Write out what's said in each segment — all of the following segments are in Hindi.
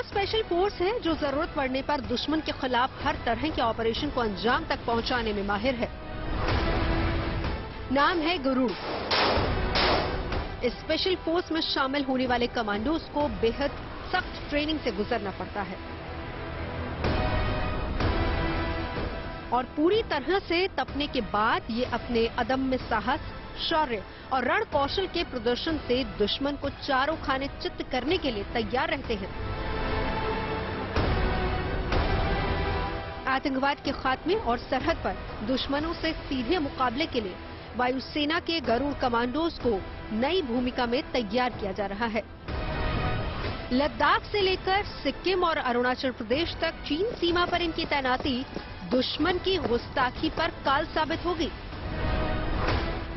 स्पेशल फोर्स है जो जरूरत पड़ने पर दुश्मन के खिलाफ हर तरह के ऑपरेशन को अंजाम तक पहुंचाने में माहिर है। नाम है गरुड़। इस स्पेशल फोर्स में शामिल होने वाले कमांडोज को बेहद सख्त ट्रेनिंग से गुजरना पड़ता है और पूरी तरह से तपने के बाद ये अपने अदम्य साहस, शौर्य और रण कौशल के प्रदर्शन से दुश्मन को चारों खाने चित्त करने के लिए तैयार रहते हैं। आतंकवाद के खात्मे और सरहद पर दुश्मनों से सीधे मुकाबले के लिए वायुसेना के गरुड़ कमांडोज को नई भूमिका में तैयार किया जा रहा है। लद्दाख से लेकर सिक्किम और अरुणाचल प्रदेश तक चीन सीमा पर इनकी तैनाती दुश्मन की गुस्ताखी पर काल साबित होगी।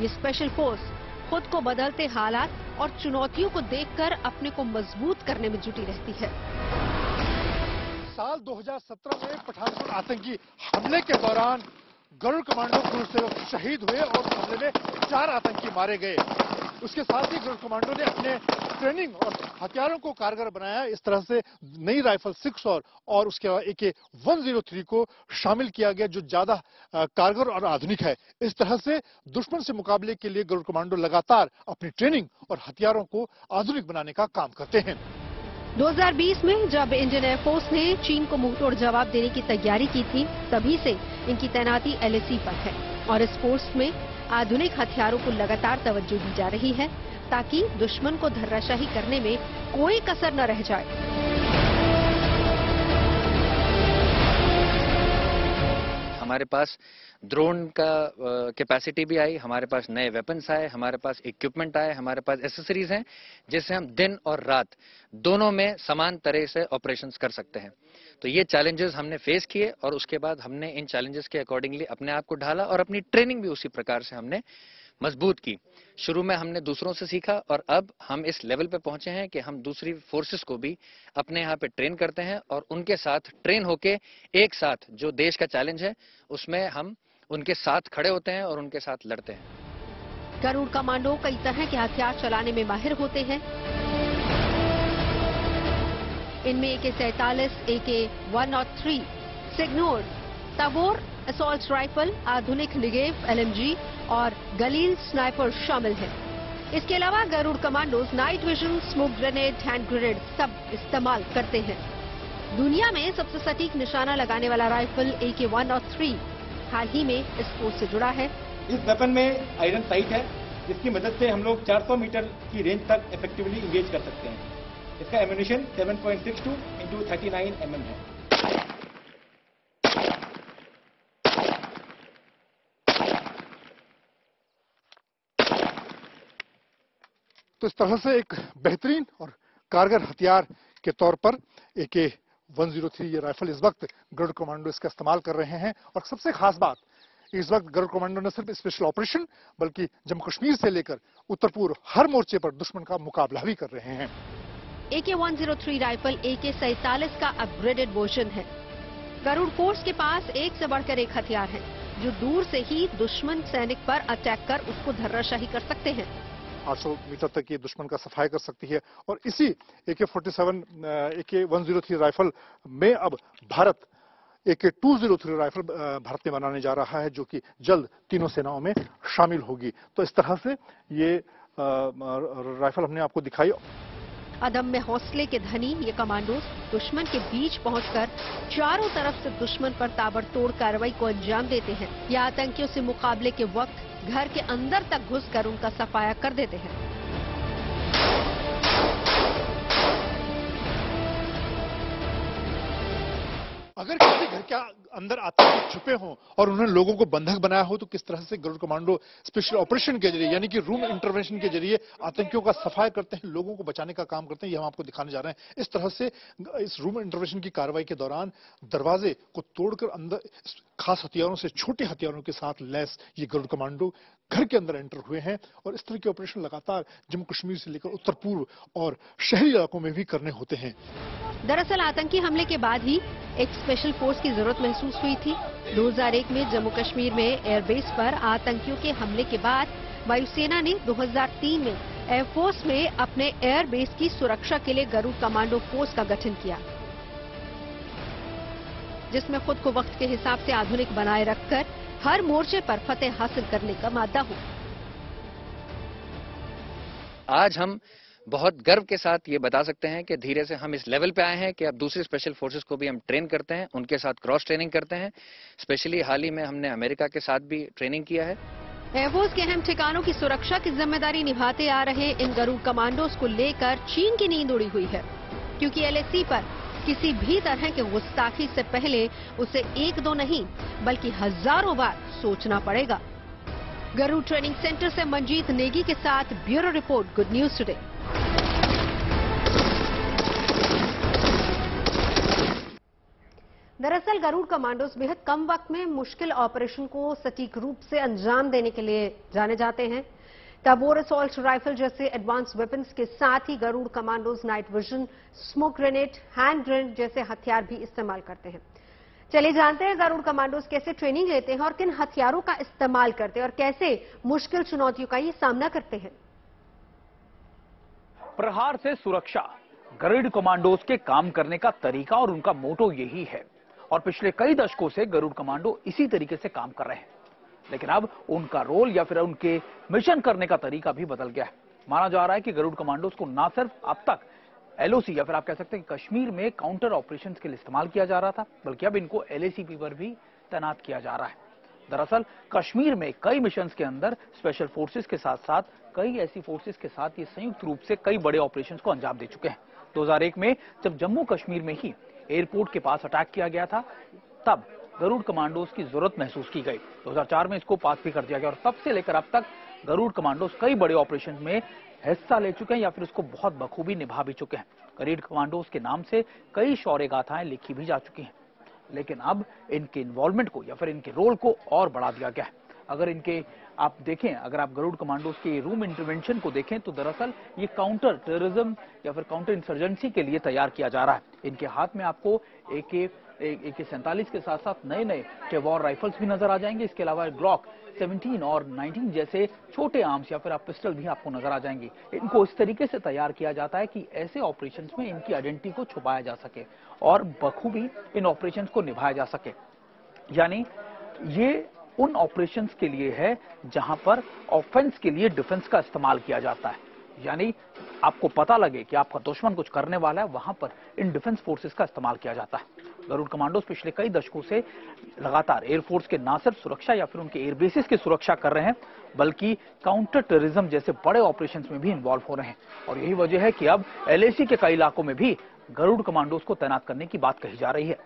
ये स्पेशल फोर्स खुद को बदलते हालात और चुनौतियों को देखकर अपने को मजबूत करने में जुटी रहती है। साल 2017 में पठानकोट आतंकी हमले के दौरान गरुड़ कमांडो पुलिस शहीद हुए और हमले में 4 आतंकी मारे गए। उसके साथ ही गरुड़ कमांडो ने अपने ट्रेनिंग और हथियारों को कारगर बनाया। इस तरह से नई राइफल 6 और उसके बाद AK-103 को शामिल किया गया जो ज्यादा कारगर और आधुनिक है। इस तरह से दुश्मन से मुकाबले के लिए गरुड़ कमांडो लगातार अपनी ट्रेनिंग और हथियारों को आधुनिक बनाने का काम करते हैं। 2020 में जब इंडियन एयरफोर्स ने चीन को मुंहतोड़ जवाब देने की तैयारी की थी, तभी से इनकी तैनाती LAC पर है और इस फोर्स में आधुनिक हथियारों को लगातार तवज्जो दी जा रही है ताकि दुश्मन को धराशाही करने में कोई कसर न रह जाए। हमारे पास ड्रोन का कैपेसिटी भी आई, हमारे पास नए वेपन्स आए, हमारे पास इक्विपमेंट आए, हमारे पास एसेसरीज हैं जिससे हम दिन और रात दोनों में समान तरह से ऑपरेशंस कर सकते हैं। तो ये चैलेंजेस हमने फेस किए और उसके बाद हमने इन चैलेंजेस के अकॉर्डिंगली अपने आप को ढाला और अपनी ट्रेनिंग भी उसी प्रकार से हमने मजबूत की। शुरू में हमने दूसरों से सीखा और अब हम इस लेवल पे पहुंचे हैं कि हम दूसरी फोर्सेस को भी अपने यहाँ पे ट्रेन करते हैं और उनके साथ ट्रेन होके एक साथ जो देश का चैलेंज है उसमें हम उनके साथ खड़े होते हैं और उनके साथ लड़ते हैं। गरुड़ कमांडो कई तरह के हथियार चलाने में माहिर होते हैं। इनमें AK-47, AK-103, signor, तबोर, assault rifle, आधुनिक निगेव LMG और गलील स्नाइपर शामिल हैं। इसके अलावा Garud commandos night vision, smoke grenade, hand grenade सब इस्तेमाल करते हैं। दुनिया में सबसे सटीक निशाना लगाने वाला राइफल AK-103 हाल ही में इस फोर्स से जुड़ा है। इस वेपन में आयरन साइट है जिसकी मदद से हम लोग 400 मीटर की रेंज तक इफेक्टिवली इंगेज कर सकते हैं। इसका एम्यूनिशन 7.62 × 39 mm है। तो इस तरह से एक बेहतरीन और कारगर हथियार के तौर पर AK-103 ये राइफल इस वक्त गरुड़ कमांडो इसका इस्तेमाल कर रहे हैं। और सबसे खास बात, इस वक्त गरुड़ कमांडो न सिर्फ स्पेशल ऑपरेशन बल्कि जम्मू कश्मीर से लेकर उत्तर पूर्व हर मोर्चे पर दुश्मन का मुकाबला भी कर रहे हैं। AK-103 राइफल AK-47 का अपग्रेडेड वर्जन है। गरुड़ फोर्स के पास एक से बढ़कर एक हथियार है जो दूर से ही दुश्मन सैनिक पर अटैक कर उसको धराशाही कर सकते हैं। 800 मीटर तक ये दुश्मन का सफाया कर सकती है और इसी AK-47 AK-103 राइफल में अब भारत AK-203 राइफल भारत में बनाने जा रहा है जो कि जल्द तीनों सेनाओं में शामिल होगी। तो इस तरह से ये राइफल हमने आपको दिखाई। अदम्य हौसले के धनी ये कमांडोज दुश्मन के बीच पहुंचकर चारों तरफ से दुश्मन पर ताबड़तोड़ कार्रवाई को अंजाम देते हैं या आतंकियों से मुकाबले के वक्त घर के अंदर तक घुसकर उनका सफाया कर देते हैं। अगर किसी घर के अंदर आतंकी छुपे हों और उन्होंने लोगों को बंधक बनाया हो तो किस तरह से गरुड़ कमांडो स्पेशल ऑपरेशन के जरिए यानी कि रूम इंटरवेंशन के जरिए आतंकियों का सफाया करते हैं, लोगों को बचाने का काम करते हैं, ये हम आपको दिखाने जा रहे हैं। इस तरह से इस रूम इंटरवेंशन की कार्रवाई के दौरान दरवाजे को तोड़कर अंदर खास हथियारों से, छोटे हथियारों के साथ लैस ये गरुड़ कमांडो घर के अंदर एंटर हुए हैं और इस तरह के ऑपरेशन लगातार जम्मू कश्मीर से लेकर उत्तर पूर्व और शहरी इलाकों में भी करने होते हैं। दरअसल आतंकी हमले के बाद ही एक स्पेशल फोर्स की जरूरत महसूस हुई थी। 2001 में जम्मू कश्मीर में एयरबेस पर आतंकियों के हमले के बाद वायुसेना ने 2003 में एयरफोर्स में अपने एयरबेस की सुरक्षा के लिए गरुड़ कमांडो फोर्स का गठन किया। जिसमें खुद को वक्त के हिसाब से आधुनिक बनाए रखकर हर मोर्चे पर फतेह हासिल करने का मादा हो। आज हम बहुत गर्व के साथ ये बता सकते हैं कि धीरे से हम इस लेवल पे आए हैं कि अब दूसरी स्पेशल फोर्सेस को भी हम ट्रेन करते हैं, उनके साथ क्रॉस ट्रेनिंग करते हैं। स्पेशली हाल ही में हमने अमेरिका के साथ भी ट्रेनिंग किया है। एयरफोर्स के अहम ठिकानों की सुरक्षा की जिम्मेदारी निभाते आ रहे इन गरुड़ कमांडोज को लेकर चीन की नींद उड़ी हुई है, क्योंकि एलएसी पर किसी भी तरह के गुस्ताखी से पहले उसे एक दो नहीं बल्कि हजारों बार सोचना पड़ेगा। गरुड़ ट्रेनिंग सेंटर से मंजीत नेगी के साथ bureau report, good news today. दरअसल गरुड़ कमांडोज बेहद कम वक्त में मुश्किल ऑपरेशन को सटीक रूप से अंजाम देने के लिए जाने जाते हैं। टाबोर असॉल्ट राइफल जैसे एडवांस वेपन्स के साथ ही Garud commandos night vision, smoke grenade, hand grenade जैसे हथियार भी इस्तेमाल करते हैं। चलिए जानते हैं गरुड़ कमांडोज कैसे ट्रेनिंग लेते हैं और किन हथियारों का इस्तेमाल करते हैं और कैसे मुश्किल चुनौतियों का ये सामना करते हैं। प्रहार से सुरक्षा, गरुड़ कमांडोज के काम करने का तरीका और उनका मोटो यही है और पिछले कई दशकों से गरुड़ कमांडो इसी तरीके से काम कर रहे हैं। लेकिन अब उनका रोल या फिर उनके मिशन करने का तरीका भी बदल गया है। माना जा रहा है कि गरुड़ कमांडोज को न सिर्फ अब तक एलओसी या फिर आप कह सकते हैं कश्मीर में काउंटर ऑपरेशंस के लिए इस्तेमाल किया जा रहा था, बल्कि अब इनको एलएसीपी पर भी तैनात किया जा रहा है। दरअसल कश्मीर में कई मिशंस के अंदर स्पेशल फोर्सेस के साथ साथ कई ऐसी फोर्सेस के साथ ये संयुक्त रूप से कई बड़े ऑपरेशंस को अंजाम दे चुके हैं। 2001 में जब जम्मू कश्मीर में ही एयरपोर्ट के पास अटैक किया गया था, तब गरुड़ कमांडोज की जरूरत महसूस की गई। 2004 में इसको पास भी कर दिया गया और तब से लेकर अब तक गरुड़ कमांडोज कई बड़े ऑपरेशन में हिस्सा ले चुके हैं या फिर उसको बहुत बखूबी निभा भी चुके हैं। गरुड़ कमांडोज के नाम से कई शौर्य गाथाएं लिखी भी जा चुकी हैं, लेकिन अब इनके इन्वॉल्वमेंट को या फिर इनके रोल को और बढ़ा दिया गया है। अगर इनके आप देखें, अगर आप गरुड़ कमांडोज के रूम इंटरवेंशन को देखें तो दरअसल ये काउंटर टेररिज्म या फिर काउंटर इंसर्जेंसी के लिए तैयार किया जा रहा है। इनके हाथ में आपको AK-47 के साथ साथ नए नए टेवॉर राइफल्स भी नजर आ जाएंगे। इसके अलावा ग्लॉक 17 और 19 जैसे छोटे आर्म्स या फिर आप पिस्टल भी आपको नजर आ जाएंगे। इनको इस तरीके से तैयार किया जाता है कि ऐसे ऑपरेशंस में इनकी आइडेंटिटी को छुपाया जा सके और बखूबी इन ऑपरेशंस को निभाया जा सके। यानी ये उन ऑपरेशंस के लिए है जहां पर ऑफेंस के लिए डिफेंस का इस्तेमाल किया जाता है। यानी आपको पता लगे कि आपका दुश्मन कुछ करने वाला है, वहां पर इन डिफेंस फोर्सेस का इस्तेमाल किया जाता है। गरुड़ कमांडोज पिछले कई दशकों से लगातार एयरफोर्स के न सिर्फ सुरक्षा या फिर उनके एयरबेसिस की सुरक्षा कर रहे हैं, बल्कि काउंटर टेररिज्म जैसे बड़े ऑपरेशंस में भी इन्वॉल्व हो रहे हैं। और यही वजह है कि अब एलएसी के कई इलाकों में भी गरुड़ कमांडोज को तैनात करने की बात कही जा रही है।